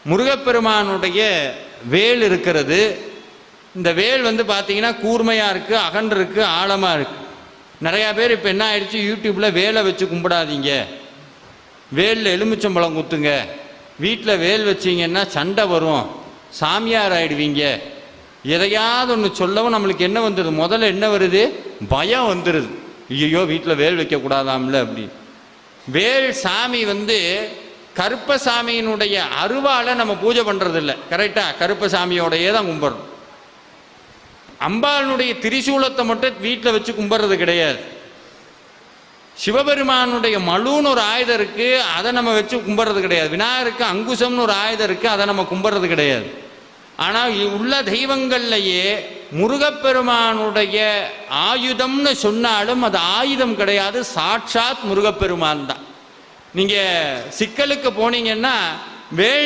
முருகப்பெருமானுடைய வேல் இருக்கிறது. இந்த வேல் பார்த்தீங்கன்னா கூர்மையாக இருக்குது, அகன்று இருக்குது, ஆழமாக இருக்குது. நிறையா பேர் இப்போ என்ன ஆயிடுச்சு, யூடியூப்பில் வேலை வச்சு கும்பிடாதீங்க, வேலில் எலுமிச்சம்பழம் குத்துங்க, வீட்டில் வேல் வச்சிங்கன்னா சண்டை வரும், சாமியார் ஆகிடுவீங்க, எதையாவது ஒன்று சொல்லவும் நம்மளுக்கு என்ன வந்துடுது, முதல்ல என்ன வருது, பயம் வந்துடுது. ஐயோ வீட்டில் வேல் வைக்கக்கூடாதாம்ல அப்படி. வேல் சாமி கருப்பசாமியினுடைய அருவாலை நம்ம பூஜை பண்ணுறதில்ல, கரெக்டாக கருப்பசாமியோடையே தான் கும்பிட்றோம். அம்பாளுடைய திரிசூலத்தை மட்டும் வீட்டில் வச்சு கும்பிட்றது கிடையாது. சிவபெருமானுடைய மழுன்னு ஒரு ஆயுதம் இருக்குது, அதை நம்ம வச்சு கும்பிட்றது கிடையாது. விநாயகருக்கு அங்குசம்னு ஒரு ஆயுதம் இருக்குது, அதை நம்ம கும்பிட்றது கிடையாது. ஆனால் உள்ள தெய்வங்கள்லையே முருகப்பெருமானுடைய ஆயுதம்னு சொன்னாலும் அது ஆயுதம் கிடையாது, சாட்சாத் முருகப்பெருமான் தான். நீங்கள் சிக்கலுக்கு போனீங்கன்னா வேல்